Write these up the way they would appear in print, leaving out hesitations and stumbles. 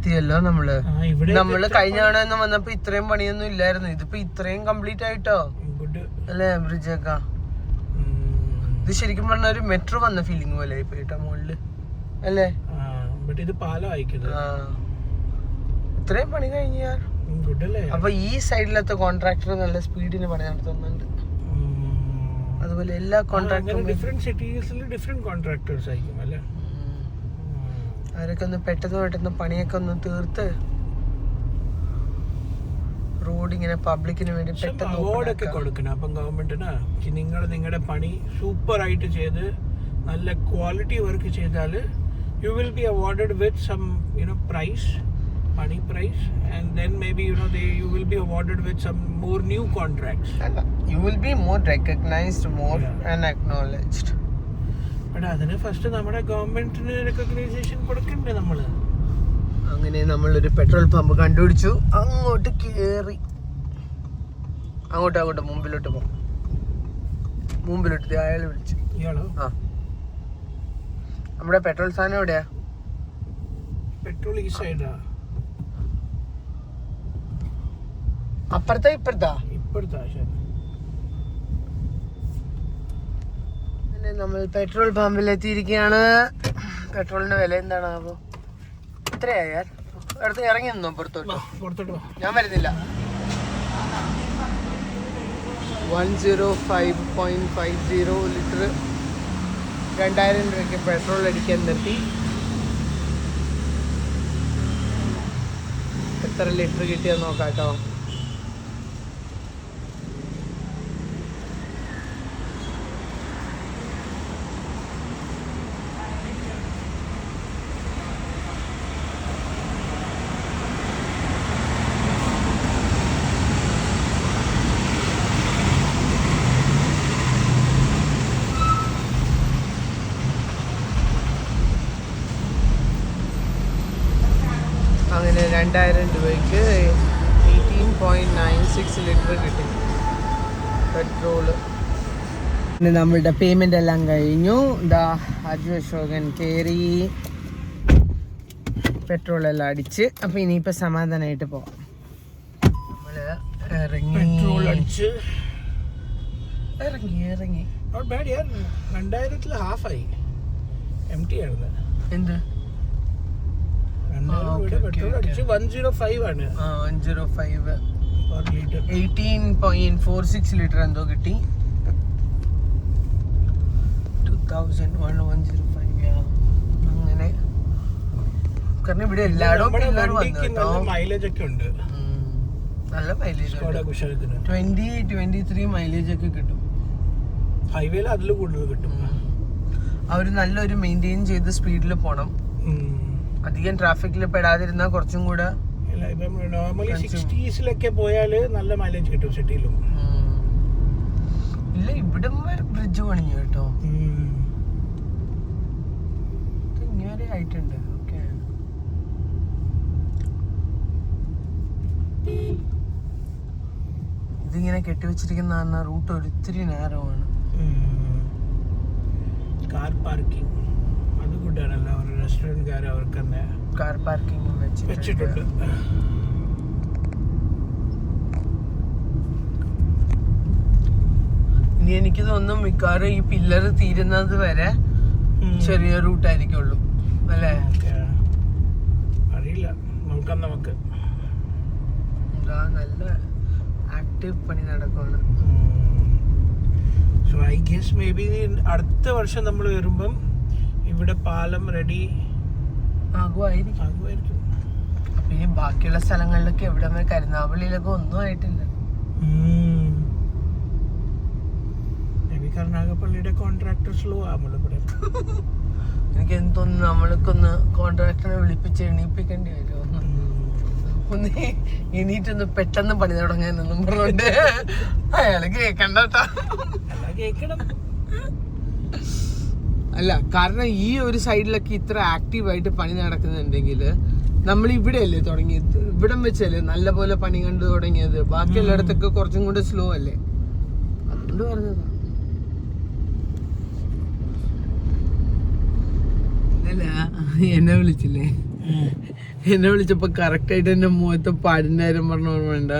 എത്തിയല്ലോ നമ്മള് കഴിഞ്ഞ തവണ വന്നപ്പോ ഇത്രയും പണിയൊന്നും ഇല്ലായിരുന്നു. ഇതിപ്പോ ഇത്രയും കംപ്ലീറ്റ് ആയിട്ടോ അല്ലേ ബ്രിഡ്ജൊക്കെ. ഇത് ശരിക്കും പറഞ്ഞ ഒരു മെട്രോ വന്ന ഫീലിംഗ് പോലെ ഇപ്പൊ കേട്ടോ മുകളില് അല്ലേ. ഇത്രയും പണി കഴിഞ്ഞാ അപ്പൊ ഈ സൈഡിലത്തെ കോൺട്രാക്ടർ നല്ല സ്പീഡിന് പണി നടത്തുന്നുണ്ട്. അതുപോലെ എല്ലാ കോൺട്രാക്ടറും അവരൊക്കെ ഒന്ന് പെട്ടെന്ന് പണിയൊക്കെ ഒന്ന് തീർത്ത് റോഡ് ഇങ്ങനെ പബ്ലിക്കിന് വേണ്ടി പെട്ടെന്ന് അവാർഡൊക്കെ കൊടുക്കണം. അപ്പം ഗവൺമെന്റിന് നിങ്ങളുടെ പണി സൂപ്പർ ആയിട്ട് ചെയ്ത് നല്ല ക്വാളിറ്റി വർക്ക് ചെയ്താൽ you will be awarded with some prize, money price, and then maybe you will be awarded with some more new contracts. You will be more recognized, more and acknowledged. But adine first nammade government ne recognition kodukende nammal. അങ്ങനെ നമ്മളൊരു petrol pump കണ്ടുപിടിച്ചു. അങ്ങോട്ട് കേറി അങ്ങോട്ട് മുമ്പിലോട്ട് പോകും. മുമ്പിലോട്ട് അയാൾ വിളിച്ചു. ഇയാളോ? ആ നമ്മുടെ പെട്രോൾ സ്ഥാനം എവിടെയാ? പെട്രോൾ ഈ സൈഡാ? അപ്പുറത്താ ഇപ്പുറത്താ? നമ്മൾ പെട്രോൾ പമ്പിൽ എത്തിയിരിക്കുകയാണ്. പെട്രോളിന്റെ വില എന്താണ് അപ്പൊ എത്രയാ? അടുത്ത് ഇറങ്ങി നിന്നോ പുറത്തോട്ട്? ഞാൻ വരുന്നില്ല. 105.50 ലിറ്റർ 2000 രൂപയ്ക്ക് പെട്രോൾ അടിക്കാൻ നിർത്തി. എത്ര ലിറ്റർ കിട്ടിയെന്ന് നോക്കാം കേട്ടോ. അങ്ങനെ 2000 രൂപയ്ക്ക് 18.96 ലിറ്റർ കിട്ടി പെട്രോള്. പിന്നെ നമ്മളുടെ പേയ്മെൻ്റ് എല്ലാം കഴിഞ്ഞു. ഇതാ അജു അശോകൻ കയറി പെട്രോളെല്ലാം അടിച്ച്. അപ്പം ഇനിയിപ്പോൾ സമാധാനമായിട്ട് പോവാം. നമ്മൾ പെട്രോൾ അടിച്ച് ഇറങ്ങി 2000 ഹാഫായി. എം ടി ആണ് എന്ത് 105 ആണ്. 105 18.46 ലിറ്റർ എന്തോ കിട്ടി. 2001 അങ്ങനെ കാരണം ഇവിടെ എല്ലായിടവും മൈലേജ് ഒക്കെ ഉണ്ട്. നല്ല മൈലേജ് 20-23 മൈലേജ് ഒക്കെ കിട്ടും. ഹൈവേയിൽ അതിൽ കൂടുതൽ കിട്ടും. അവര് നല്ലൊരു മെയിൻറ്റെയിൻ ചെയ്ത് സ്പീഡിൽ പോണം. അധികം ട്രാഫിക്കിൽ പെടാതിരുന്നാൽ കുറച്ചും കൂടെ. നോർമലി 60s പോയാൽ നല്ല മൈലേജ് കിട്ടും സിറ്റിയിലും. ഇല്ല ഇവിടം വരെ ബ്രിഡ്ജ് പണിഞ്ഞു കേട്ടോ. ഇങ്ങനെ ആയിട്ടുണ്ട്. ഓക്കെ ഇതിങ്ങനെ കെട്ടിവെച്ചിരിക്കുന്ന റൂട്ട് ഒരിത്തിരി നേരമാണ്. കാർ പാർക്കിംഗ് അത് കൂട്ടാണല്ലോ. ഒരു റെസ്റ്റോറൻറ്റുകാർ അവർക്ക് തന്നെ കാർ പാർക്കിംഗ് വെച്ചിട്ടുണ്ട്. ഇനി എനിക്ക് തോന്നുന്നു മിക്കവാറും ഈ പില്ലർ തീരുന്നത് വരെ ചെറിയ റൂട്ടായിരിക്കുള്ളൂ അല്ലേ? അറിയില്ല, നോക്കാം നമുക്ക്. നല്ല ആക്റ്റീവ് പണി നടക്കുകയാണ്. So I guess maybe അടുത്ത വർഷം നമ്മൾ വരുമ്പം ഇവിടെ പാലം റെഡി ആകുമായിരിക്കും. അപ്പൊ ഇനി ബാക്കിയുള്ള സ്ഥലങ്ങളിലൊക്കെ എവിടെ കരുനാഗപ്പള്ളിയിലൊക്കെ ഒന്നും ആയിട്ടില്ല. കരുനാഗപ്പള്ളിയുടെ കോൺട്രാക്ടർ സ്ലോ ആവുമല്ലോ ഇവിടെ. എനിക്ക് എന്ത് തോന്നുന്നു നമ്മൾക്കൊന്ന് കോൺട്രാക്ടറെ വിളിപ്പിച്ച് എണീപ്പിക്കേണ്ടി വരും. ഒന്ന് എണീറ്റൊന്ന് പെട്ടെന്ന് പണി തുടങ്ങാനൊന്നും പറഞ്ഞോണ്ട് അയാള് കേക്കണ്ട കേക്കണം. അല്ല കാരണം ഈ ഒരു സൈഡിലൊക്കെ ഇത്ര ആക്റ്റീവായിട്ട് പണി നടക്കുന്നുണ്ടെങ്കിൽ നമ്മൾ ഇവിടെയല്ലേ തുടങ്ങിയത്, ഇവിടം വെച്ചല്ലേ നല്ല പോലെ പണി കണ്ടു തുടങ്ങിയത്. ബാക്കി എല്ലായിടത്തൊക്കെ കുറച്ചും കൂടെ സ്ലോ അല്ലേ, അതുകൊണ്ട് പറഞ്ഞതാ. അല്ല എന്നെ വിളിച്ചില്ലേ എന്നെ വിളിച്ചപ്പോ കറക്റ്റ് ആയിട്ട് എന്റെ മുഖത്ത് പാടിനായിരം പറഞ്ഞ ഓർമ്മ വേണ്ട.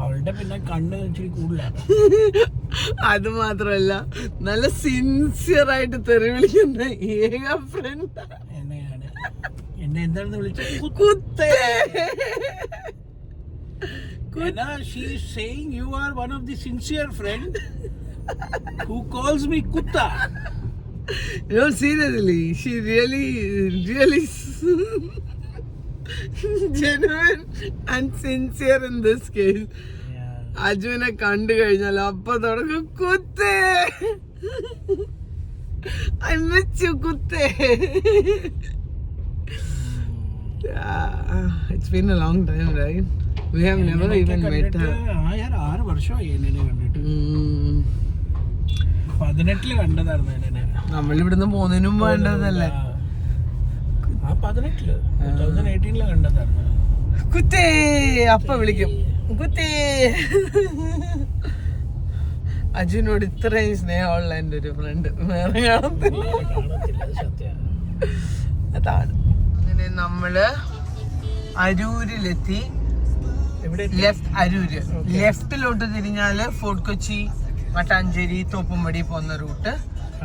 അവളുടെ പിന്നെ കണ്ണ് ഇച്ചിരി കൂടുതലാണ്. അത് മാത്രല്ല നല്ല സിൻസിയർ ആയിട്ട് തെറി വിളിക്കുന്ന ഏക ഫ്രണ്ട് എന്നെയാണ്. എന്നെ എന്താണെന്ന് വിളിച്ചത്? കുത്തേ. She is saying you are one of the sincere friend who calls me Kutta. No, seriously, she really genuine and sincere in this case. അജുവിനെ കണ്ടു കഴിഞ്ഞാൽ അപ്പൊ തുടങ്ങും കുത്തേ, I miss you കുത്തേ. It's been a long time, right? We have never even met her. 6 വർഷമായി എന്നെ കണ്ടിട്ട്. 18 കണ്ടതായിരുന്നു എന്നെ. നമ്മളിവിടുന്ന് പോകുന്നതിന് മുമ്പ് വേണ്ടതല്ലേ? 2018 കണ്ടതായിരുന്നു. കുത്തേ അപ്പ വിളിക്കും കുത്തേ. അജുനോട് ഇത്രയും സ്നേഹമുള്ള എൻ്റെ ഒരു ഫ്രണ്ട് വേറെ കാണത്തില്ല. അതാണ്. അങ്ങനെ നമ്മള് അരൂരിലെത്തി. അരൂര് ലെഫ്റ്റിലോട്ട് തിരിഞ്ഞാല് ഫോർട്ട് കൊച്ചി, മട്ടാഞ്ചേരി, തോപ്പുംപടി പോകുന്ന റൂട്ട്.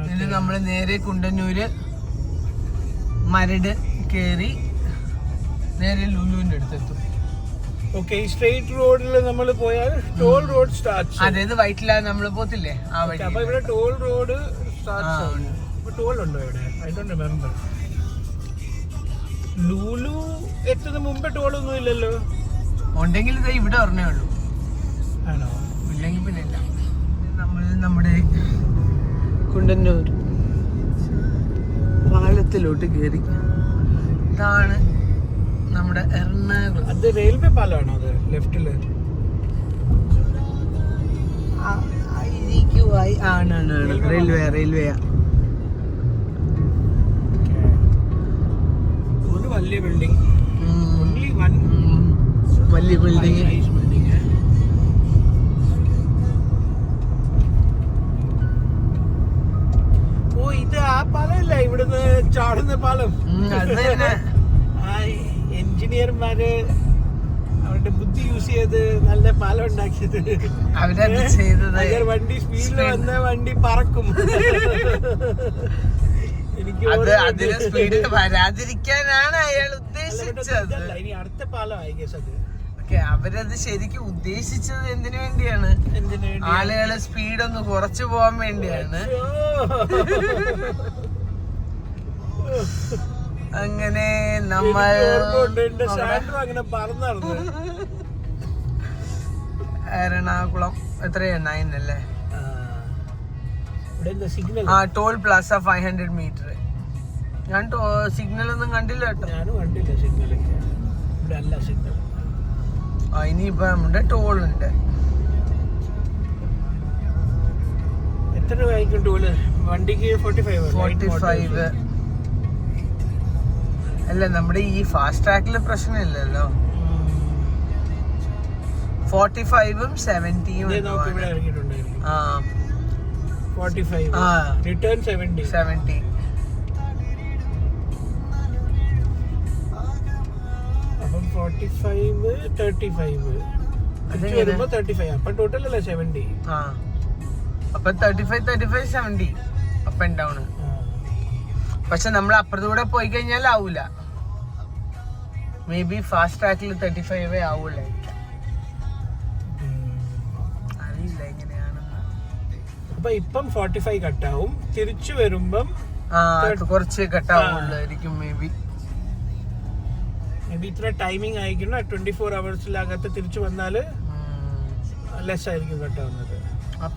ഇതിന് നമ്മള് നേരെ കുണ്ടന്നൂര് മരട് കേറി നേരെ ലുലുവിന്റെ അടുത്തെത്തും. ഓക്കെ, സ്ട്രെയിറ്റ് റോഡിൽ നമ്മൾ പോയാൽ ടോൾ റോഡ് സ്റ്റാർട്ട്സ്. അതായത് വൈറ്റിലാണ് നമ്മൾ പോത്തില്ലേ ആ വഴി. അപ്പൊ ഇവിടെ ടോൾ റോഡ് സ്റ്റാർട്ട്സ്. ടോൾ ഉണ്ടോ ഇവിടെ? I don't remember. ലുലു എത്തുന്ന മുമ്പ് ടോൾ ഒന്നും ഇല്ലല്ലോ. ഉണ്ടെങ്കിൽ ഇത് ഇവിടെ പറഞ്ഞേ ഉള്ളൂ. ആണോ? ഇല്ലെങ്കിൽ പിന്നെ ഇല്ല. നമ്മൾ നമ്മുടെ കുണ്ടന്നൂർ പാലത്തിലോട്ട് കയറി. ഇതാണ് നമ്മുടെ എറണാകുളം. അത് റെയിൽവേ പാലമാണോ? അത് ലെഫ്റ്റില് ആണ്. റെയിൽവേയാ. ഒരു വലിയ ബിൽഡിംഗ്. വലിയ ബിൽഡിംഗ്. ഓ, ഇത് ആ പാലമല്ല, ഇവിടുന്ന് ചാടുന്ന പാലം. അത് തന്നെ. ആ എഞ്ചിനീയർമാര് അവരുടെ ബുദ്ധി യൂസ് ചെയ്ത് നല്ല പാലം ഉണ്ടാക്കിയത്. അവരത് ചെയ്തത്. വണ്ടി സ്പീഡിൽ വന്ന വണ്ടി പറക്കും. എനിക്ക് അതിന് സ്പീഡിൽ വരാതിരിക്കാനാണ് അയാൾ ഉദ്ദേശിച്ചത്. ഇനി അടുത്ത പാലം ആയി ഗസ് അത്. അവരത് ശരിക്കും ഉദ്ദേശിച്ചത് എന്തിനു വേണ്ടിയാണ്? ആളുകളെ സ്പീഡ് ഒന്ന് കുറച്ചു പോകാൻ വേണ്ടിയാണ്. അങ്ങനെ നമ്മൾ എറണാകുളം എത്രയാ 9 അല്ലേ? ആ ടോൾ പ്ലാസ 500 മീറ്റർ. ഞാൻ സിഗ്നൽ ഒന്നും കണ്ടില്ല കേട്ടോ. ഞാനും കണ്ടില്ല സിഗ്നലൊക്കെ. ഇവിടെ അല്ല സിഗ്നൽ. ഇനിയിപ്പോ നമ്മുടെ ടോൾ ഉണ്ട്. എത്ര രൂപയ്ക്കും ടോള്? വണ്ടിക്ക് 45 അല്ല, നമ്മുടെ ഈ ഫാസ്റ്റ് ട്രാക്കില് പ്രശ്നമില്ലല്ലോ. 45ഉം 70ഉം. 45 റിട്ടേൺ 70. അപ്പം 45 35 വരുമ്പോ 35. അപ്പൊ ടോട്ടൽ അല്ലേ 70. അപ്പൊ 35 70 അപ്പ് ആൻഡ് ഡൗൺ. പക്ഷെ നമ്മൾ അപ്പുറത്തൂടെ പോയി കഴിഞ്ഞാൽ ആവൂല. മേ ബി ഫാസ്റ്റ് ട്രാക്കിൽ 35 ആവൂല. അറിയില്ല എങ്ങനെയാണെന്ന്. അപ്പൊ ഇപ്പം 45 കട്ടാവും. തിരിച്ചു വരുമ്പം കുറച്ച് കട്ടാവുള്ളായിരിക്കും. മേ ബി ഇത്ര ടൈമിംഗ് ആയിരിക്കണം. 24 hours തിരിച്ചു വന്നാല് ലെസ് ആയിരിക്കും കട്ടാവുന്നത്.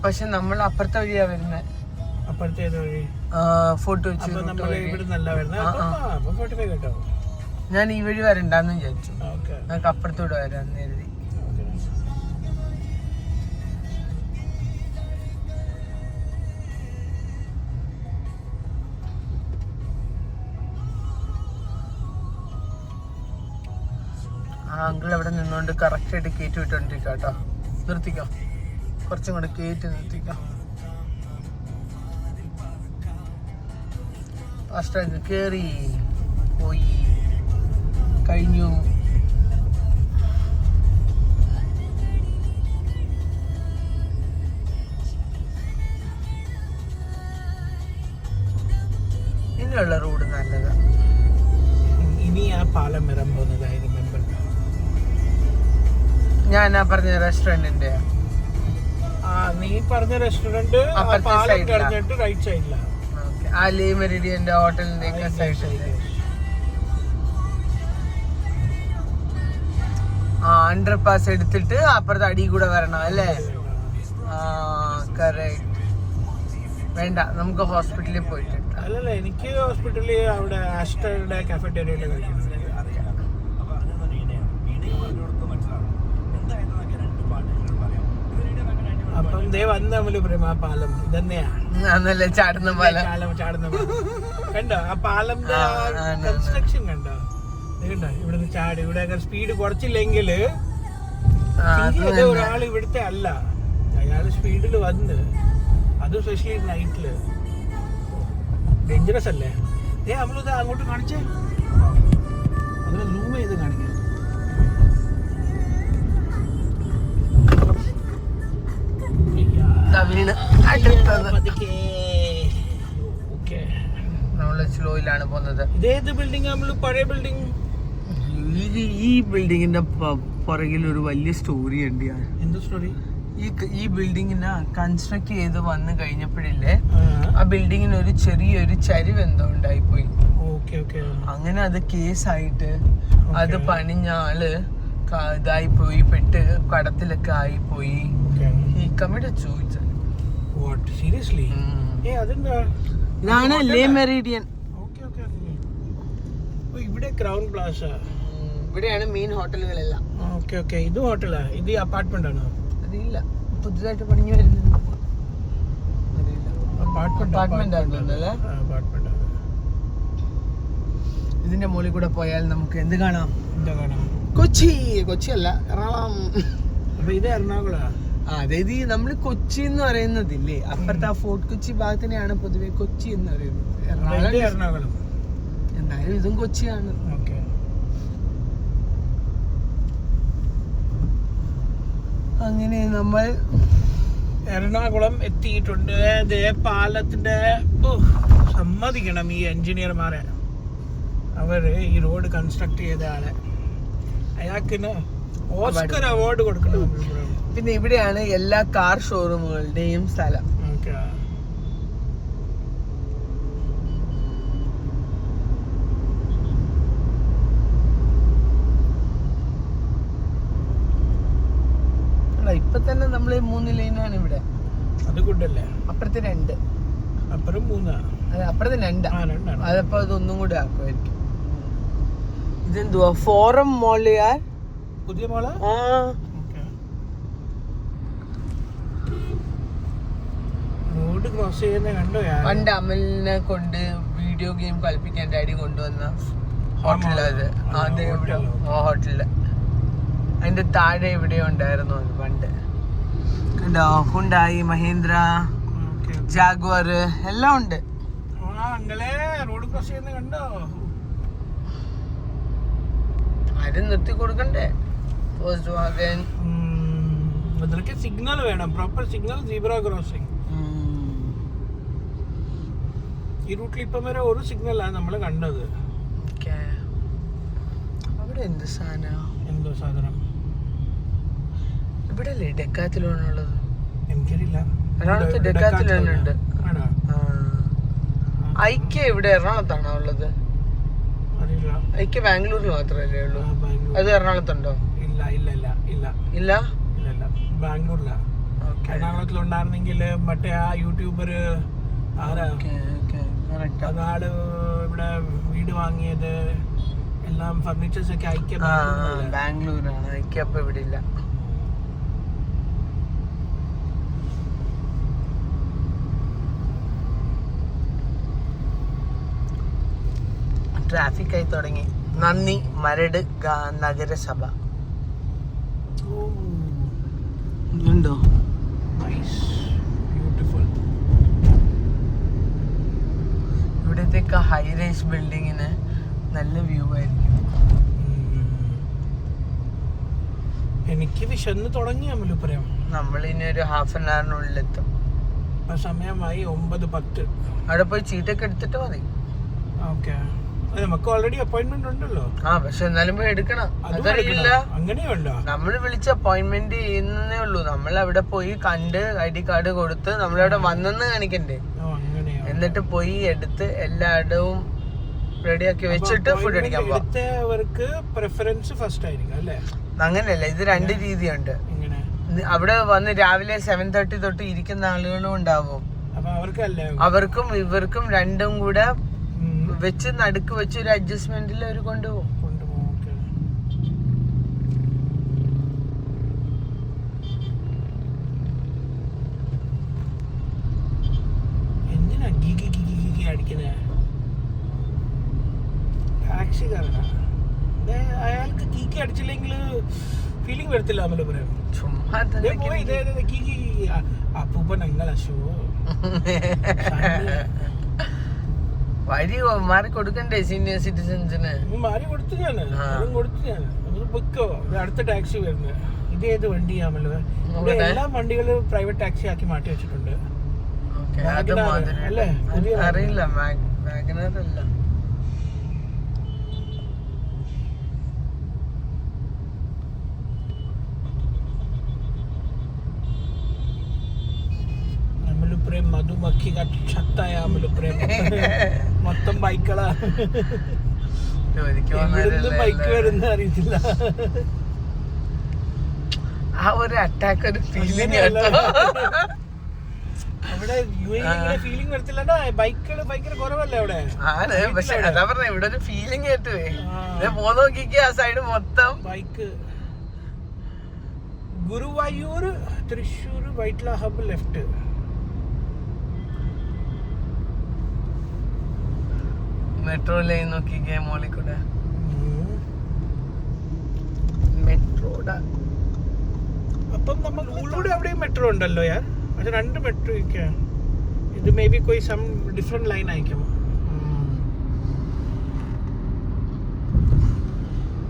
പക്ഷെ നമ്മൾ അപ്പുറത്തെ വഴിയാ വരുന്നത്. അപ്പുറത്തെ ഏത് വഴി? ഫോർട്ട് കൊച്ചി. ഞാൻ ഈ വഴി വരണ്ടെന്ന് വിചാരിച്ചു. നമുക്ക് അപ്പുറത്തൂടെ വരാന്ന് കരുതി. ആ അങ്കിൾ അവിടെ നിന്നോണ്ട് കറക്റ്റ് ആയിട്ട് കയറ്റി വിട്ടോണ്ടിരിക്കാം കേട്ടോ. നിർത്തിക്കോ, കുറച്ചും കൂടെ കയറ്റി നിർത്തിക്കാം. ഫാസ്റ്റ് കേറി പോയി കഴിഞ്ഞു. ഇനിയുള്ള റോഡ് നല്ലതാ. ഇനി ആ പാലം വരാൻ പോകുന്നതായി റിമെമ്പർ. ഞാൻ പറഞ്ഞ റെസ്റ്റോറന്റിന്റെ നീ പറഞ്ഞ റെസ്റ്റോറന്റ് പാലം കഴിഞ്ഞിട്ട് റൈറ്റ് സൈഡിലാണ്. ആ ലേ മെറിഡിയന്റെ ഹോട്ടലിന്റെ ഒക്കെ സൈഡിൽ അണ്ടർ പാസ് എടുത്തിട്ട് അപ്പുറത്തെ അടി കൂടെ വരണം അല്ലേ? കറക്റ്റ്. വേണ്ട, നമുക്ക് ഹോസ്പിറ്റലിൽ പോയിട്ട്. അല്ലല്ല, എനിക്ക് ഹോസ്പിറ്റലിൽ അവിടെ ആസ്റ്ററുടെ കാഫറ്റേറിയയിൽ കഴിക്കണം. അപ്പം ദേ വന്ന് നമ്മള് പറയും ആ പാലം ഇതന്നെയാ ചാടുന്ന പാലം. കണ്ടോ ആ പാലത്തിന്റെ കൺസ്ട്രക്ഷൻ കണ്ടോ? കണ്ടോ ഇവിടുന്ന് ചാടി ഇവിടെ സ്പീഡ് കുറച്ചില്ലെങ്കിൽ ഒരാൾ ഇവിടുത്തെ അല്ല, അയാള് സ്പീഡിൽ വന്ന്, അത് സ്പെഷ്യലി നൈറ്റില് ഡേഞ്ചറസ് അല്ലേ? നമ്മളിത് അങ്ങോട്ട് കാണിച്ചേ, അതിനെ സൂം ചെയ്ത് കാണിക്കാം. നമ്മള് സ്ലോയിലാണ് പോകുന്നത്. ഇതേത് ബിൽഡിംഗ്? നമ്മള് പഴയ ബിൽഡിംഗ്. ഈ ബിൽഡിങ്ങിന്റെ പുറകിൽ ഒരു വലിയ സ്റ്റോറി ഉണ്ട്. എന്താ സ്റ്റോറി? ഈ ബിൽഡിങ്ങിന് കൺസ്ട്രക്ട് ചെയ്ത് വന്നു കഴിഞ്ഞപ്പോഴില്ലേ, ആ ബിൽഡിങ്ങിന് ഒരു ചെറിയൊരു ചരിവ് എന്തോ ഉണ്ടായിപ്പോയി. അങ്ങനെ അത് കേസായിട്ട് അത് പണിഞ്ഞ ആള് ഇതായി പോയി, പെട്ട് കടത്തിലൊക്കെ ആയിപ്പോയി. ഇതാണ് ലേ മെറിഡിയൻ. ഇവിടെ ക്രൗൺ പ്ലാസ, ഇവിടെയാണ് മെയിൻ ഹോട്ടലുകളെല്ലാം. ഇത് ഹോട്ടലാ? ഇത് അപ്പാർട്ട്മെന്റ് ആണോ? അതില്ല, പുതുതായിട്ട് പണിഞ്ഞു വരുന്നത്. അപ്പാർട്ട്മെന്റ് ആണല്ലേ? ഇതിന്റെ മുകളിൽ കൂടെ പോയാൽ നമുക്ക് എന്ത് കാണാം? കൊച്ചി അല്ല, എറണാകുളം. അപ്പൊ ഇത് എറണാകുളം. അതായത് നമ്മള് കൊച്ചി എന്ന് പറയുന്നതില്ലേ, അപ്പുറത്തെ ആ ഫോർട്ട് കൊച്ചി ഭാഗത്തിനെയാണ് പൊതുവെ കൊച്ചി എന്ന് പറയുന്നത്. എറണാകുളം എന്തായാലും ഇതും കൊച്ചിയാണ്. അങ്ങനെ നമ്മൾ എറണാകുളം എത്തിയിട്ടുണ്ട്. പാലത്തിന്റെ സമ്മതിക്കണം ഈ എഞ്ചിനീയർമാരെ, അവര് ഈ റോഡ് കൺസ്ട്രക്ട് ചെയ്ത ആളെ, അയാൾക്കിന് ഓസ്കർ അവാർഡ് കൊടുക്കണം. പിന്നെ ഇവിടെയാണ് എല്ലാ കാർ ഷോറൂമുകളുടെയും സ്ഥലം. ഇപ്പൊ തന്നെ നമ്മള് 3 ലൈനാണ് ഇവിടെ. അത് ഗുഡല്ലേ? അപ്പുറത്തെ 2, അപ്പുറം 3. അതെ, അപ്പുറത്തെ 2. അതപ്പോ അതൊന്നും കൂടെ ആക്കുമായിരിക്കും. ഇതെന്തുവാ? ഫോറം മോളിയാർ പുതിയ മോള്. റോഡ് ക്രോസ് ചെയ്യുന്ന കണ്ടോ? പണ്ട് അമലിനെ കൊണ്ട് വീഡിയോ ഗെയിം കളിപ്പിക്കാൻ ഡാഡി കൊണ്ടുവന്ന ഹോട്ടലത്. ആ ഹോട്ടലില് അതിന്റെ താഴെ ഇവിടെ ഉണ്ടായിരുന്നു പണ്ട്. കണ്ടോ? ഹുണ്ടായി, മഹീന്ദ്ര, ജാഗ്വർ എല്ലാം ഉണ്ട്. റോഡ് ക്രോസ് ചെയ്യുന്ന കണ്ടോ? ആരും നിർത്തി കൊടുക്കണ്ടേ? First Wagen. അതിനൊക്കെ സിഗ്നൽ വേണം, പ്രോപ്പർ സിഗ്നൽ. സീബ്ര ക്രോസിംഗ് ഈ റൂട്ടിൽ ഇപ്പം വരെ ഒരു സിഗ്നലാണ് നമ്മൾ കണ്ടത്. അവിടെ എന്ത് സാധനം? എന്തോ സാധനം ഇവിടെ അല്ലേ ഡെക്കാത്തലോണുള്ളത്? എനിക്കറിയില്ല. എറണാകുളത്ത് ഡെക്കാത്തലോണുണ്ട്. ഐക്യ ഇവിടെ എറണാകുളത്താണോ ഉള്ളത്? ഐക്യ ബാംഗ്ലൂരിൽ മാത്രമല്ലേ ഉള്ളൂ? അത് എറണാകുളത്തുണ്ടോ? ഇല്ല ബാംഗ്ലൂരില. എറണാകുളത്തിലുണ്ടായിരുന്നെങ്കിൽ മറ്റേ ആ യൂട്യൂബർ അതാള് ഇവിടെ വീട് വാങ്ങിയത് എല്ലാം ഫർണിച്ചേഴ്സ് ഒക്കെ ഐക്യ ബാംഗ്ലൂരാണ്. ഐക്യ അപ്പൊ ഇവിടെ ഇല്ല. ട്രാഫിക് ആയി തുടങ്ങി. നന്ദി മരട് നഗരസഭ. ഉണ്ടോ? ഇവിടത്തേക്ക് ഹൈറൈസ് ബിൽഡിങ്ങിന് നല്ല വ്യൂ ആയിരിക്കും. എനിക്ക് വിശന്ന് തുടങ്ങി അമലുപുരം. നമ്മളിനി ഒരു ഹാഫ് ആൻ അവറിനുള്ളിലെത്തും. സമയമായി 9:10. അവിടെ പോയി ചീട്ടൊക്കെ എടുത്തിട്ട് മതി. ഓക്കെ, നമുക്ക് ഓൾറെഡി അപ്പോയിന്റ്മെന്റ് ഉണ്ടല്ലോ. പക്ഷെ എന്നാലും പോയി എടുക്കണം. അതറിയില്ല, അങ്ങനെയുണ്ടോ? നമ്മൾ വിളിച്ച് അപ്പോയിന്റ്മെന്റ് ചെയ്യുന്നേ ഉള്ളൂ. നമ്മൾ അവിടെ പോയി കണ്ട് ID കാർഡ് കൊടുത്ത് നമ്മളവിടെ വന്നെന്ന് കാണിക്കണ്ടേ. എന്നിട്ട് പോയി എടുത്ത് എല്ലായിടവും റെഡിയാക്കി വെച്ചിട്ട് ഫുഡ് അടിക്കാൻ പോവാം. പ്രിഫറൻസ് ഫസ്റ്റ് ആയിരിക്കും അല്ലേ? അങ്ങനെയല്ല, ഇത് 2 രീതിയുണ്ട്. അവിടെ വന്ന് രാവിലെ 7:30 തൊട്ട് ഇരിക്കുന്ന ആളുകളും ഉണ്ടാവും. അവർക്കും ഇവർക്കും രണ്ടും കൂടെ വെച്ച് നടുക്ക് വെച്ച് ഒരു അഡ്ജസ്റ്റ്മെന്റിൽ അവർ കൊണ്ടുപോകും. എന്തിനാ അടിക്കുന്നേ? ടാക്സിക്കാരനാ അയാൾക്ക് കീക്കി അടിച്ചില്ലെങ്കിൽ ഫീലിംഗ് വരത്തില്ല. അമലപുരം ചുമ്മാ അപ്പൂപ്പൻ അങ്ങനെ ഷോ വഴി മാറി കൊടുക്കണ്ടേ സീനിയർ സിറ്റിസൺസിന്? മാറി കൊടുത്തു ഞാൻ ബുക്കോ. അടുത്ത ടാക്സി വരുന്നത് ഇതേത് വണ്ടിയാമല്ലോ? എല്ലാ വണ്ടികളും പ്രൈവറ്റ് ടാക്സി ആക്കി മാറ്റി വെച്ചിട്ടുണ്ട്. അല്ലേ? അറിയില്ല, വാഗനറല്ല. മധുമക്ഷി ഛത്തായ അമലുപുരം മൊത്തം ബൈക്കുകളാ. ബൈക്ക് വരുന്ന അറിയത്തില്ല. ആ ഒരു അറ്റാക്ക് ഒരു ഫീലിംഗ് അവിടെ ഫീലിംഗ് വരത്തില്ല. ബൈക്കുകൾ ഭയങ്കര കുറവല്ലേ അവിടെ? ആണ്, പക്ഷെ അതാ പറഞ്ഞ ഇവിടെ ഒരു ഫീലിംഗ് കേട്ടുവേ. പോ നോക്കിക്കേ, ആ സൈഡ് മൊത്തം bike. Guruvayur Thrissur Vyttila hub left. Metro line നോക്കിക്കേ, മോളിൽ കൂടെ മെട്രോടെ. അപ്പം നമുക്ക് ഉള്ളിലൂടെ അവിടെയും മെട്രോ ഉണ്ടല്ലോ യാർ. അത് 2 മെട്രോ. ഇത് may be Koi some different line ആയിരിക്കും.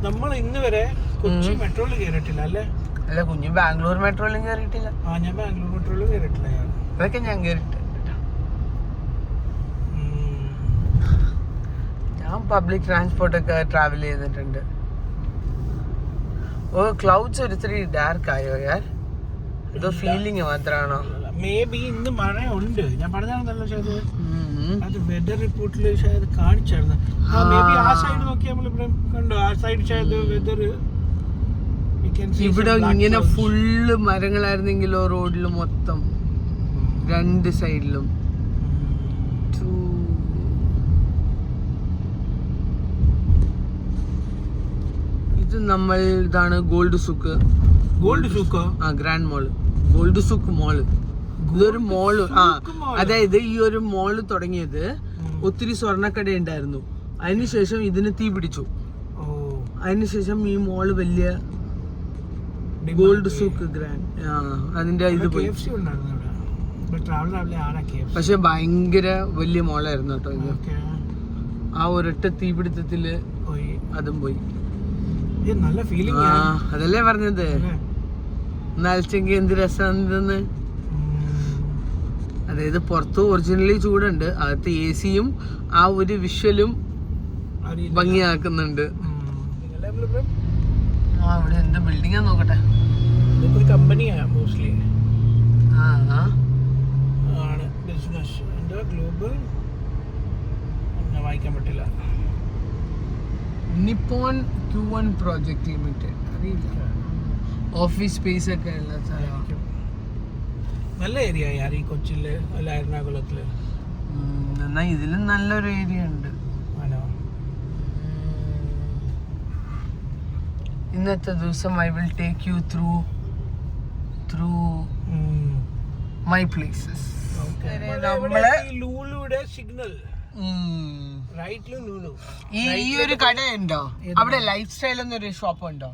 നമ്മൾ ഇന്ന് വരെ കൊച്ചി മെട്രോയിൽ കയറിയിട്ടില്ല അല്ലേ? അല്ല, കുഞ്ഞു ബാംഗ്ലൂർ മെട്രോയിലും കയറിയിട്ടില്ല. ഞാൻ ബാംഗ്ലൂർ മെട്രോയിലും കയറിയിട്ടില്ല. അതൊക്കെ ഞാൻ കയറിയിട്ടുണ്ട്. ഞാൻ പബ്ലിക് ട്രാൻസ്പോർട്ട് ഒക്കെ ട്രാവൽ ചെയ്തിട്ടുണ്ട്. ക്ലൗഡ്സ് ഒരിത്തിരി ഡാർക്ക് ആയോ യാർ? ഇതോ ഫീലിംഗ് മാത്രമാണോ? മേ ബി ഇന്ന് മഴ ഉണ്ട്. ഞാൻ പറഞ്ഞാണല്ലോ ചെയ്ത്. അത് വെദർ റിപ്പോർട്ടിൽ കാണിച്ചായിരുന്നു. ആ സൈഡ് നോക്കിയാൽ നമ്മളിവിടെ കണ്ടോ? ആ സൈഡ് വെദർ ഇവിടെ ഇങ്ങനെ ഫുള്ള് മരങ്ങളായിരുന്നെങ്കിലോ റോഡിൽ മൊത്തം 2 സൈഡിലും. ഇത് നമ്മൾ ഇതാണ് ഗോൾഡ് സൂക്ക്. ഗ്രാൻഡ് മോള്, ഗോൾഡ് സൂക്ക് മോള്. ഇതൊരു മോള്. അതായത് ഈ ഒരു മോള് തുടങ്ങിയത് ഒത്തിരി സ്വർണ്ണക്കട ഉണ്ടായിരുന്നു. അതിനുശേഷം ഇതിന് തീ പിടിച്ചു. അതിനുശേഷം ഈ മോള് വലിയ ഗോൾഡ് സൂക്ക് ഗ്രാൻഡ് അതിന്റെ ഇത് പോയി. പക്ഷെ ഭയങ്കര വലിയ മോളായിരുന്നു കേട്ടോ ഇത്. ആ ഒരൊറ്റ തീപിടുത്തത്തില് അതും പോയി. നല്ല ഫീലിംഗ്. അതല്ലേ പറഞ്ഞത്, നനച്ചെങ്കിൽ എന്ത് രസമാണെന്ന്. അതായത് പുറത്ത് ഒറിജിനലി ചൂടുണ്ട്, അകത്ത് AC-യും ആ ഒരു വിഷ്വലും ഭംഗിയാക്കുന്നുണ്ട്. ഇവിടെ എന്ത് ബിൽഡിംഗ് നോക്കട്ടെ. കമ്പനിയാ മോസ്റ്റ്ലി. ആണ് ബിസിനസ്. എന്താ ഗ്ലോബൽ വായിക്കാൻ പറ്റില്ല. Nippon Q1 project limited. അറിയില്ല, ഓഫീസ് സ്പേസ് ഒക്കെ ഉള്ള സ്ഥലമായിരിക്കും. നല്ല ഏരിയ യാർ ഈ കൊച്ചിയില് അല്ല എറണാകുളത്തില്. എന്നാ ഇതിലും നല്ലൊരു ഏരിയ ഉണ്ട്. ഇന്നത്തെ ദിവസം I will take you through my places. നമ്മളെ ലൂലുടെ സിഗ്നൽ റൈറ്റില് ലൂലു. ഈ ഒരു കടയുണ്ടോ അവിടെ? ലൈഫ് സ്റ്റൈൽ എന്നൊരു ഷോപ്പ് ഉണ്ടോ?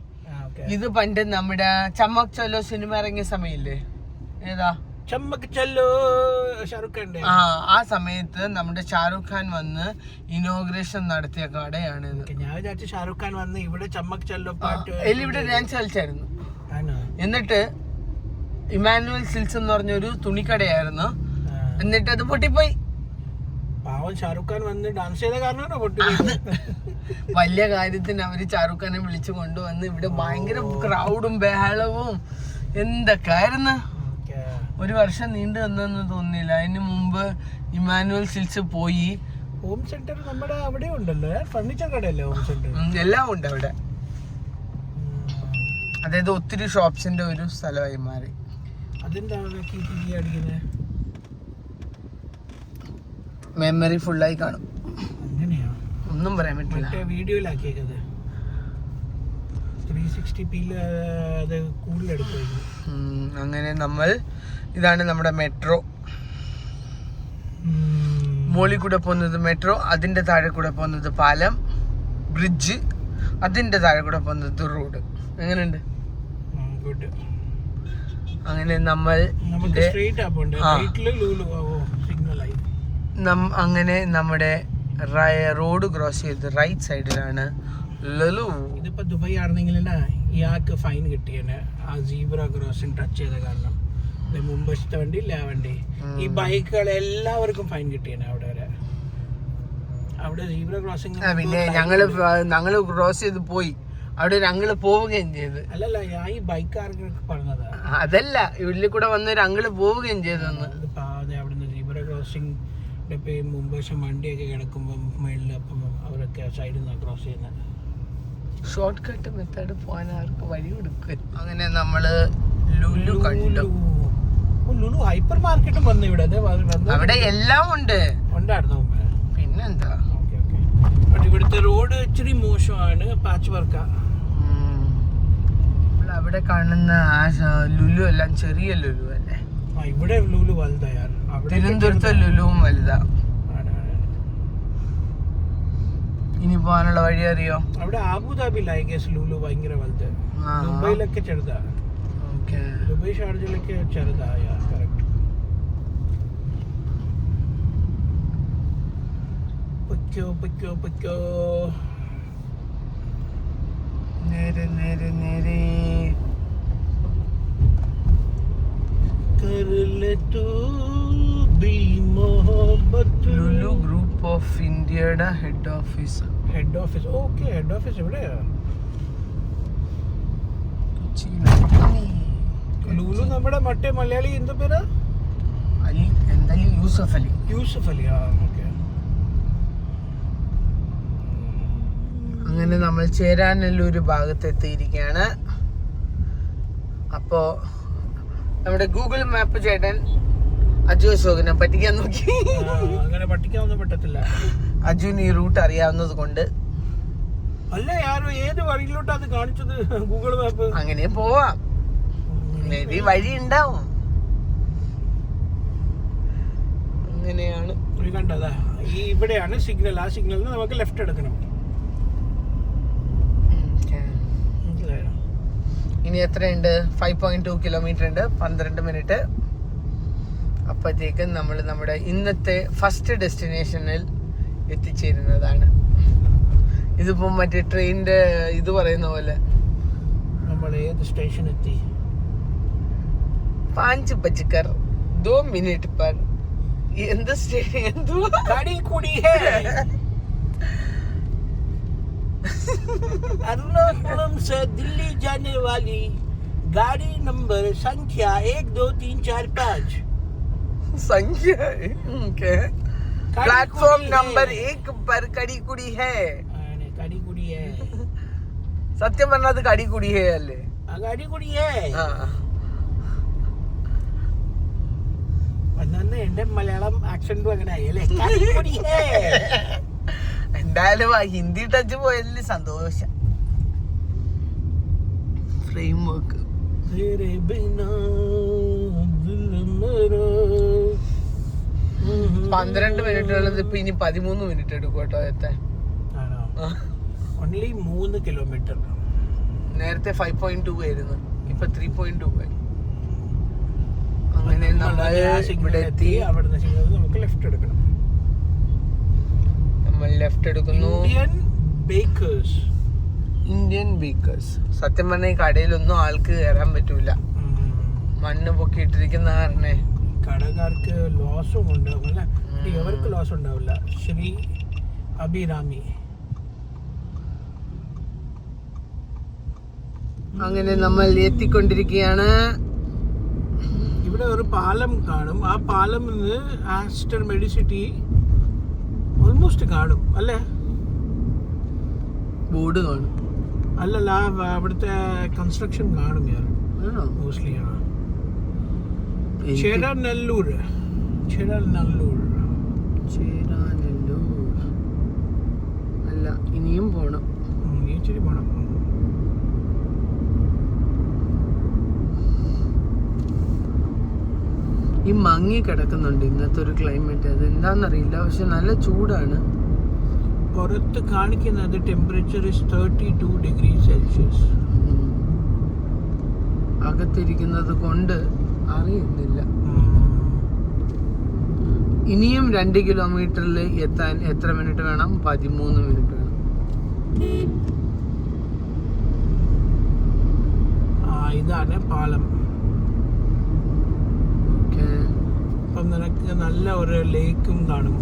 ഇത് പണ്ട് നമ്മുടെ ചമ്മക് ചലോ സിനിമ ഇറങ്ങിയ സമയല്ലേ? ഏതാ ചമ്മക്ക് ചല്ലോ ഷാറുഖ് ഖാന്റെ. ആ സമയത്ത് നമ്മുടെ ഷാറുഖ് ഖാൻ വന്ന് ഇനോഗ്രേഷൻ നടത്തിയ കടയാണ് ഇത്. ഞാൻ വിചാരിച്ചു ഷാറുഖ് ഖാൻ വന്ന് ഇവിടെ ചമ്മക്ക് ചല്ലോ പാട്ട് ഇവിടെ ഡാൻസ് കളിച്ചായിരുന്നു. എന്നിട്ട് ഇമാനുവൽ സിൽസ് എന്ന് പറഞ്ഞൊരു തുണിക്കടയായിരുന്നു. എന്നിട്ട് അത് പൊട്ടിപ്പോയി. പാവം ഷാറുഖ് ഖാൻ വന്ന് ഡാൻസ് ചെയ്ത കാരണമാണോ പൊട്ടിപ്പോയി? വലിയ കാര്യത്തിന് അവര് ഷാറുഖ് ഖാനെ വിളിച്ചു കൊണ്ടുവന്ന് ഇവിടെ ഭയങ്കര ക്രൗഡും ബഹളവും എന്തൊക്കെ ആയിരുന്നു. 1 വർഷം നീണ്ടു വന്നെന്ന് തോന്നിയില്ല. അതിന് മുമ്പ് ഇമാനുവൽ സിൽസ് പോയി. ഹോം സെന്റർ നമ്മുടെ അവിടെ ഉണ്ടല്ലോ, ഫർണിച്ചർ കടയല്ലേ ഹോം സെന്റർ? എല്ലാം ഉണ്ട് അവിടെ. അതായത് ഒത്തിരി ഷോപ്സിന്റെ ഒരു സ്ഥലമായി മാറി. മെമ്മറി ഫുള്ളായി കാണും. ഒന്നും പറയാൻ പറ്റില്ല. വീഡിയോയിലാക്കിയത് 360p അത് കൂടുതലെടുക്കും. അങ്ങനെ ഇതാണ് നമ്മുടെ മെട്രോ. മോളിൽ കൂടെ പോകുന്നത് മെട്രോ, അതിന്റെ താഴെ കൂടെ പോകുന്നത് പാലം, ബ്രിഡ്ജ്, അതിന്റെ താഴെ കൂടെ പോകുന്നത് റോഡ്. എങ്ങനെയുണ്ട്? അങ്ങനെ അങ്ങനെ നമ്മുടെ റോഡ് ക്രോസ് ചെയ്ത് റൈറ്റ് സൈഡിലാണ് ലുലു. ഇതിപ്പോ ദുബായ് ആണെന്നെങ്കിൽ ഇയാൾക്ക് ഫൈൻ കിട്ടിയാണ് ആ സീബ്ര ക്രോസിംഗ് ടച്ച് ചെയ്ത കാരണം. മുമ്പത്തെ വണ്ടി ഇല്ല വണ്ടി ഈ ബൈക്കുകൾ എല്ലാവർക്കും ഫൈൻ കിട്ടിയാണ് അവിടെ വരെ. അവിടെ സീബ്ര ക്രോസിംഗ് പിന്നെ ഞങ്ങള് ക്രോസ് ചെയ്ത് പോയി. അവിടെ ഒരു അങ്കിള് പോവുകയും ചെയ്ത്. അല്ലല്ല, ഞാൻ ഈ ബൈക്കാർക്ക് പറഞ്ഞതാ. അതല്ല, ഇവിടെ കൂടെ വന്നൊരു അങ്കിള് പോവുകയും ചെയ്തെന്ന്. അവിടുന്ന് സീബ്ര ക്രോസിംഗ് മുമ്പ് വണ്ടിയൊക്കെ കിടക്കുമ്പോ മേളിൽ അപ്പം അവരൊക്കെ സൈഡിൽ നിന്ന് ക്രോസ് ചെയ്യുന്നത്. ഷോർട്ട് കട്ട് മെത്തേഡ് പോകാൻ ആർക്ക് വഴി കൊടുക്കും. അങ്ങനെ നമ്മള് ലുലു കണ്ടു. ലുലു ഹൈപ്പർ മാർക്കറ്റും വന്നു ഇവിടെ. അവിടെ എല്ലാം ഉണ്ട്. ഉണ്ടായിരുന്നു പിന്നെന്താ. ഇവിടുത്തെ റോഡ് ഇച്ചിരി മോശമാണ്, പാച്ച് വർക്കാ. അവിടെ കാണുന്ന ആ ലുലു എല്ലാം ചെറിയ ലുലു അല്ലേ? ഇവിടെ ലുലു വലുതാ. തിരുവനന്തപുരത്തെ ലുലുവും വലുതാ. ഇനി പോകാനുള്ള വഴി അറിയോ? അവിടെ അബുദാബിയിൽ ലുലു ഭയങ്കര വലുത്. ദുബൈയിലൊക്കെ ചെറുതാ. ദുബൈ ഷാർജയിലൊക്കെ ചെറുതായ. പൊയ്ക്കോ നേരെ നേരെ നേരെ. ലുലു ഗ്രൂപ്പ് ഓഫ് ഇന്ത്യയുടെ head office. Okay, head office എവിടെയാ? ലുലു നമ്മുടെ മറ്റേ മലയാളി എന്താ പേരാ? അലി എന്തായാലും യൂസഫ് അലി. ഓക്കെ. അങ്ങനെ നമ്മൾ ചേരാനല്ലൂർ ഭാഗത്ത് എത്തിയിരിക്കുകയാണ്. അപ്പോ നമ്മുടെ ഗൂഗിൾ മാപ്പ് ചേട്ടൻ അജു അശോകനെ പറ്റിക്കാൻ നോക്കി. അങ്ങനെ പറ്റിക്കാനൊന്നും പറ്റത്തില്ല. അജുവിന് ഈ റൂട്ട് അറിയാവുന്നത് കൊണ്ട്. അല്ല, ആരോ ഏത് വഴിയിലോട്ടാ അത് കാണിച്ചത് ഗൂഗിൾ മാപ്പ്? അങ്ങനെ പോവാം, മേ ബി വഴി ഉണ്ടാവും. അങ്ങനെയാണ് കണ്ടതാ. ഈ ഇവിടെയാണ് സിഗ്നൽ. ആ സിഗ്നലിന് നമുക്ക് ലെഫ്റ്റ് എടുക്കണം. ഇനി എത്രയുണ്ട്? 5.2 കിലോമീറ്റർ ഉണ്ട്. 12 മിനിറ്റ്. അപ്പോഴത്തേക്കും നമ്മൾ നമ്മുടെ ഇന്നത്തെ ഫസ്റ്റ് ഡെസ്റ്റിനേഷനിൽ എത്തിച്ചേരുന്നതാണ്. ഇതിപ്പോ മറ്റേ ട്രെയിനിന്റെ ഇത് പറയുന്ന പോലെ നമ്മൾ ഏത് സ്റ്റേഷൻ എത്തി? 5:2 മിനിറ്റ് पर എന്ത് സ്റ്റേഷൻ? एर्नाकुलम से दिल्ली जाने वाली गाड़ी नंबर संख्या 1 2 3 4 5 संख्या प्लेटफॉर्म नंबर 1 पर कड़ी कुड़ी है. സത്യം പറഞ്ഞത് കടി കുടി ഹേ അല്ലേ? എന്റെ മലയാളം ആക്സെന്റും അങ്ങനെ ആയല്ലേ? എന്തായാലും ഹിന്ദി ടച്ച് പോയതിൽ സന്തോഷം. ഫ്രെയിം വർക്ക് 12 മിനിറ്റ് ഉള്ളത് ഇപ്പൊ ഇനി 13 മിനിറ്റ് എടുക്കും കേട്ടോ എത്താൻ. Only 3 kilometre. നേരത്തെ 5.2 ആയിരുന്നു, ഇപ്പൊ 3.2 ആയി. അങ്ങനെ നമ്മൾ ഇവിടെ എത്തി. അവിടുന്ന് സിഗ്നൽ നമുക്ക് ലെഫ്റ്റ് എടുക്കണം. നമ്മൾ ലെഫ്റ്റ് എടുക്കുന്നു. Indian bakers. സത്യം പറഞ്ഞ ഈ കടയിലൊന്നും ആൾക്ക് കയറാൻ പറ്റൂല, മണ്ണ് പൊക്കിയിട്ടിരിക്കുന്ന കാരണേ. കടക്കാർക്ക് ലോസും ഉണ്ടാവും അല്ലെ, അവർക്ക് ലോസ് ഉണ്ടാവില്ല. ശ്രീ അഭിരാമി. അങ്ങനെ നമ്മൾ എത്തിക്കൊണ്ടിരിക്കുകയാണ്. ഇവിടെ ഒരു പാലം കാണും. ആ പാലം നിന്ന് ആസ്റ്റർ മെഡിസിറ്റി ഓൾമോസ്റ്റ് കാണും അല്ലേ? ബോർഡ് കാണും. അല്ലല്ല, അവിടുത്തെ കൺസ്ട്രക്ഷൻ കാണും മോസ്റ്റ്ലി. ചേരാനല്ലൂർ അല്ല, ഇനിയും പോണം. ഇച്ചിരി പോണം. ഈ മങ്ങി കിടക്കുന്നുണ്ട് ഇന്നത്തെ ഒരു ക്ലൈമറ്റ്. അത് എന്താണെന്നറിയില്ല, പക്ഷെ നല്ല ചൂടാണ്. പുറത്ത് കാണിക്കുന്നത് ടെമ്പറേച്ചർ 32 degrees Celsius. അകത്തിരിക്കുന്നത് കൊണ്ട് അറിയുന്നില്ല. ഇനിയും 2 കിലോമീറ്ററിൽ എത്താൻ എത്ര മിനിറ്റ് വേണം? 13 മിനിറ്റ് വേണം. ഇതാണ് പാലം. അപ്പം നിനക്ക് നല്ല ഒരു ലേക്കും കാണും.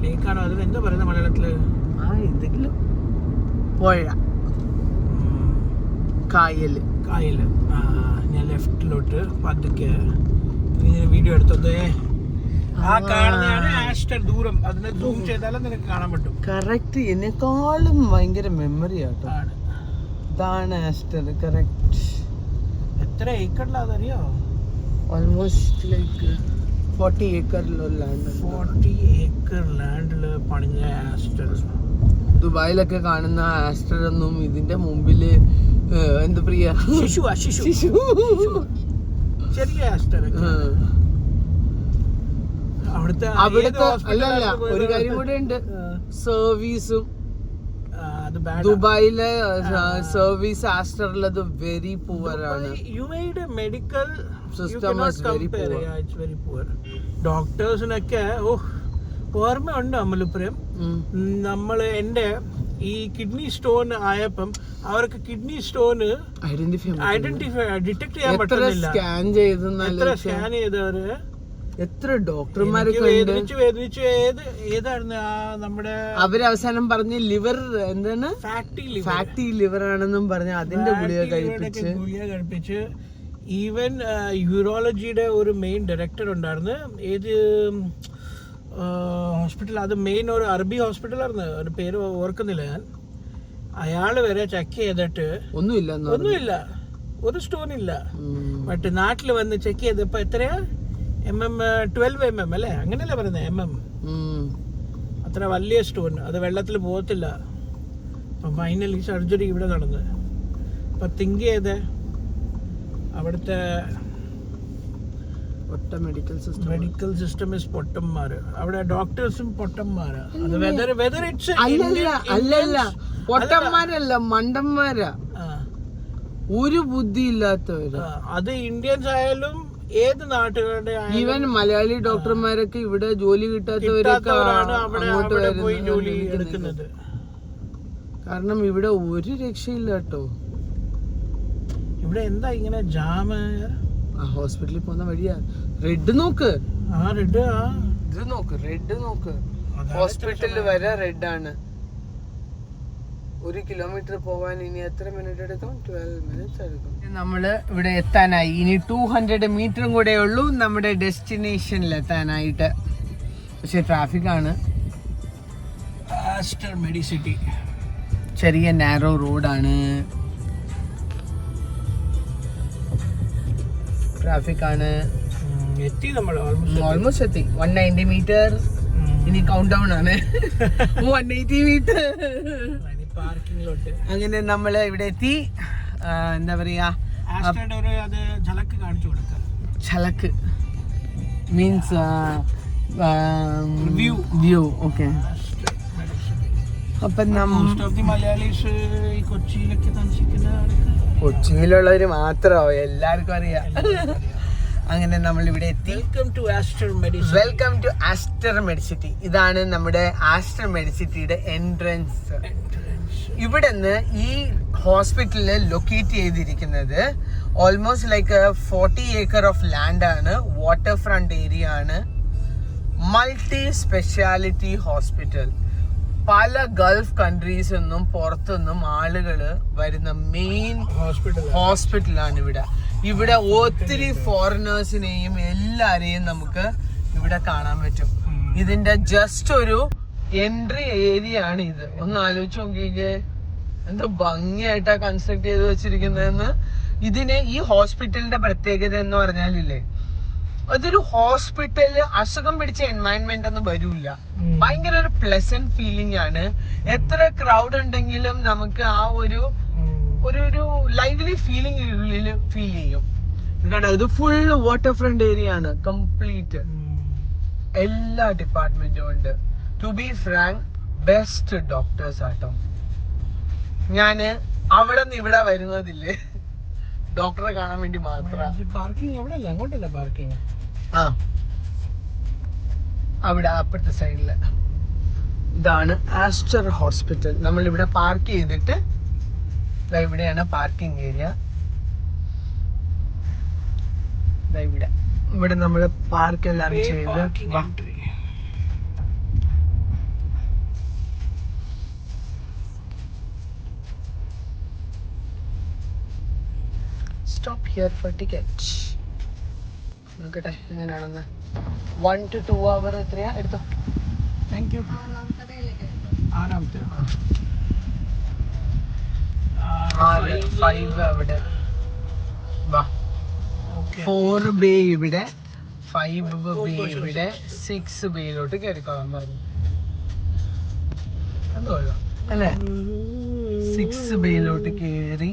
ലേക്കാണോ, അതിന് എന്താ പറയുന്നത് മലയാളത്തില്? എന്തെങ്കിലും പുഴ, കായല്. ഞാൻ ലെഫ്റ്റിലോട്ട് പതുക്കെ വീഡിയോ എടുത്തത്. ആ കാണുന്നതാണ് ആസ്റ്റർ. ദൂരം അതിനെ സൂം ചെയ്താലും നിനക്ക് കാണാൻ പറ്റും. കറക്റ്റ്. എന്നെക്കാളും ഭയങ്കര മെമ്മറി ആട്ടോ. ഇതാണ് ആസ്റ്റർ. കറക്റ്റ്. എത്ര ഏക്കറിലാ അതറിയോ? ഓൾമോസ്റ്റ് ലൈക്ക് 40 ഏക്കറിലുള്ള ലാൻഡ്. 40 ഏക്കർ ലാൻഡില് പണിഞ്ഞ ആസ്റ്റർ. ദുബായിലൊക്കെ കാണുന്ന ആസ്റ്റർ ഒന്നും ഇതിന്റെ മുമ്പില് എന്താ പറയാ, ശിശു ചെറിയ ആസ്റ്റർ. അവിടുത്തെ അല്ലല്ല, ഒരു കാര്യം കൂടെ ഉണ്ട്. സർവീസും ദുബായിലെ സർവീസ് ആസ്റ്ററിലത് വെരി പുവർ ആണ്. യുഎഇയുടെ medical system is very poor. ഡോക്ടേഴ്സിനൊക്കെ ഓർമ്മയുണ്ട് അമലുപുരം. എന്റെ ഈ കിഡ്നി സ്റ്റോൺ ആയപ്പം അവർക്ക് കിഡ്നി സ്റ്റോണ് ഡിറ്റക്ട് ചെയ്യാൻ പറ്റുന്നില്ല. എത്ര സ്കാൻ ചെയ്തവര്, എത്ര ഡോക്ടർമാരെ വേദനിച്ചു. ഏതായിരുന്നു നമ്മുടെ അവര് അവസാനം പറഞ്ഞ് ലിവർ എന്താണ്, ഫാറ്റി ലിവർ ആണെന്നും പറഞ്ഞ് അതിന്റെ ഗുളിക കഴിപ്പിച്ച്. ഈവൻ യൂറോളജിയുടെ ഒരു മെയിൻ ഡയറക്ടർ ഉണ്ടായിരുന്നു. ഏത് ഹോസ്പിറ്റൽ, അത് മെയിൻ ഒരു അറബി ഹോസ്പിറ്റലായിരുന്നു, ഒരു പേര് ഓർക്കുന്നില്ല ഞാൻ. അയാള് വരെ ചെക്ക് ചെയ്തിട്ട് ഒന്നുമില്ല, ഒരു സ്റ്റോൺ ഇല്ല. ബട്ട് നാട്ടിൽ വന്ന് ചെക്ക് ചെയ്തപ്പോ എത്രയാ, 12 mm അല്ലേ, അങ്ങനെയല്ലേ പറയുന്നത്, അത്ര വലിയ സ്റ്റോൺ. അത് വെള്ളത്തിൽ പോകത്തില്ല. അപ്പം ഫൈനലി സർജറി ഇവിടെ നടന്ന്. അപ്പൊ തിങ്ക് ചെയ്ത് അവിടുത്തെ മെഡിക്കൽ സിസ്റ്റം ഇസ് പൊട്ടന്മാര്. അവിടെ ഡോക്ടേഴ്സും പൊട്ടന്മാരാ. അത് വെദർ ഇറ്റ്സ് അല്ലല്ല, പൊട്ടന്മാരല്ല, മണ്ടന്മാരാ, ഒരു ബുദ്ധി ഇല്ലാത്തവര്. അത് ഇന്ത്യൻസ് ആയാലും ഏത് നാട്ടുകാരുടെ, ഈവൻ മലയാളി ഡോക്ടർമാരൊക്കെ ഇവിടെ ജോലി കിട്ടാത്തവരൊക്കെയാണ് അവിടെ പോയി ജോലി എടുക്കുന്നത്. കാരണം ഇവിടെ ഒരു രക്ഷയില്ല കേട്ടോ. ഇവിടെ എന്താ ഇങ്ങനെ ജാമ്? ഹോസ്പിറ്റലിൽ പോകുന്ന വഴിയാ. റെഡ് നോക്ക്, റെഡ് നോക്ക്. ഹോസ്പിറ്റലിൽ വരെ റെഡ് ആണ്. 1 കിലോമീറ്റർ പോവാൻ ഇനി എത്ര മിനിറ്റ് എടുക്കും? 12 minutes എടുക്കും. നമ്മള് ഇവിടെ എത്താനായി. ഇനി 200 മീറ്ററും കൂടെ ഉള്ളൂ നമ്മുടെ ഡെസ്റ്റിനേഷനിൽ എത്താനായിട്ട്. പക്ഷെ ട്രാഫിക് ആണ്. ആസ്റ്റർ മെഡിസിറ്റി ചെറിയ നാരോ റോഡാണ്, ട്രാഫിക് ആണ്. എത്തി നമ്മൾ ഓൾമോസ്റ്റ് എത്തി. 190 മീറ്റർ. ഇനി കൗണ്ട് ഡൗൺ ആണ്. 180 മീറ്റർ. അങ്ങനെ നമ്മള് ഇവിടെ എത്തി. എന്താ പറയാ, ഝലക്ക് മീൻസ് വ്യൂ. ഓക്കെ. അപ്പൊ കൊച്ചിയിലുള്ളവര് മാത്രമോ, എല്ലാവർക്കും അറിയാം. അങ്ങനെ നമ്മൾ ഇവിടെ എത്തി. Welcome to Aster Medicity. Welcome to Aster Medicity. ഇതാണ് നമ്മുടെ ആസ്റ്റർ മെഡിസിറ്റിയുടെ എൻട്രൻസ്. ഇവിടുന്ന് ഈ ഹോസ്പിറ്റലിൽ ലൊക്കേറ്റ് ചെയ്തിരിക്കുന്നത് almost like 40 acre of land ആണ്. വാട്ടർ ഫ്രണ്ട് ഏരിയ ആണ്. Multi speciality hospital. പല ഗൾഫ് കൺട്രീസിൽ നിന്നും പുറത്തുനിന്നും ആളുകൾ വരുന്ന മെയിൻ ഹോസ്പിറ്റലാണ് ഇവിടെ. ഇവിടെ ഒത്തിരി ഫോറിനേഴ്സിനെയും എല്ലാരെയും നമുക്ക് ഇവിടെ കാണാൻ പറ്റും. ഇതിന്റെ ജസ്റ്റ് ഒരു എൻട്രി ഏരിയ ആണ് ഇത്. ഒന്ന് ആലോചിച്ച് നോക്കിക്കേ, എന്തോ ഭംഗിയായിട്ടാ കൺസ്ട്രക്ട് ചെയ്ത് വെച്ചിരിക്കുന്നതെന്ന്. ഇതിന് ഈ ഹോസ്പിറ്റലിന്റെ പ്രത്യേകത എന്ന് പറഞ്ഞാലില്ലേ, അതൊരു ഹോസ്പിറ്റല് അസുഖം പിടിച്ച എൻവയൺമെന്റ് ഒന്നും വരൂല. ഭയങ്കര ഒരു പ്ലസന്റ് ഫീലിംഗ് ആണ്. എത്ര ക്രൗഡ് ഉണ്ടെങ്കിലും നമുക്ക് ആ ഒരു ലൈവ്ലി ഫീലിംഗ് ഉള്ളില് ഫീൽ ചെയ്യും. ഇത് ഫുൾ വാട്ടർ ഫ്രണ്ട് ഏരിയ ആണ്. കംപ്ലീറ്റ് എല്ലാ ഡിപ്പാർട്ട്മെന്റും ഉണ്ട്. To be frank, best doctors ആട്ടോ. ഞാന് അവിടെ നിന്ന് ഇവിടെ വരുന്നതില്ലേ ഡോക്ടറെ കാണാൻ വേണ്ടി മാത്രം. പാർക്കിംഗ് എവിടെയല്ല, അങ്ങോട്ടല്ല പാർക്കിംഗ്. ആ, അവിടെ അപ്പുറത്തെ സൈഡില്. ഇതാണ് ആസ്റ്റർ ഹോസ്പിറ്റൽ. നമ്മൾ ഇവിടെ പാർക്ക് ചെയ്തിട്ട് ഇവിടെയാണ് പാർക്കിംഗ് ഏരിയ. ഇവിടെ നമ്മൾ പാർക്ക് എല്ലാം ചെയ്ത് സ്റ്റോപ്പ് ഹിയർ ഫോർ ടിക്കറ്റ്. നോക്കട്ടെ എങ്ങനെയാണെന്ന്. 1 to 2 hour എത്രയാ എടുത്തോ. Thank you. ആറാമത്തെ 5 അവിടെ. 4 ബേ ഇവിടെ, 5 ബേ ഇവിടെ, 6 ബേയിലോട്ട് കയറിക്കോളാൻ പറഞ്ഞു അല്ലേ. 6 ബേയിലോട്ട് കയറി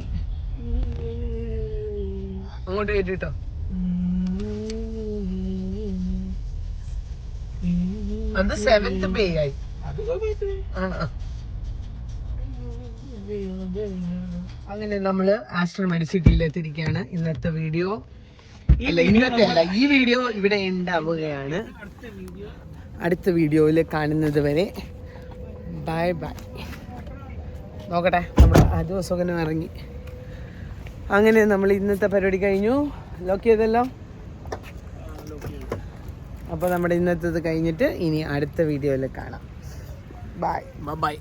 അങ്ങോട്ട് കയറ്റിട്ടോ. അത് 7th ബേ ആയി. അങ്ങനെ നമ്മള് ആസ്റ്റർ മെഡിസിറ്റിയിൽ എത്തിയിരിക്കുകയാണ്. ഇന്നത്തെ വീഡിയോ ഈ വീഡിയോ ഇവിടെ ഉണ്ടാവുകയാണ്. അടുത്ത വീഡിയോയിൽ കാണുന്നത് വരെ ബൈ ബൈ. നോക്കട്ടെ, നമ്മുടെ ദിവസം ഇറങ്ങി. അങ്ങനെ നമ്മൾ ഇന്നത്തെ പരിപാടി കഴിഞ്ഞു. ലോക്ക് ചെയ്തല്ലോ. അപ്പോൾ നമ്മുടെ ഇന്നത്തേത് കഴിഞ്ഞിട്ട് ഇനി അടുത്ത വീഡിയോയിൽ കാണാം. Bye bye.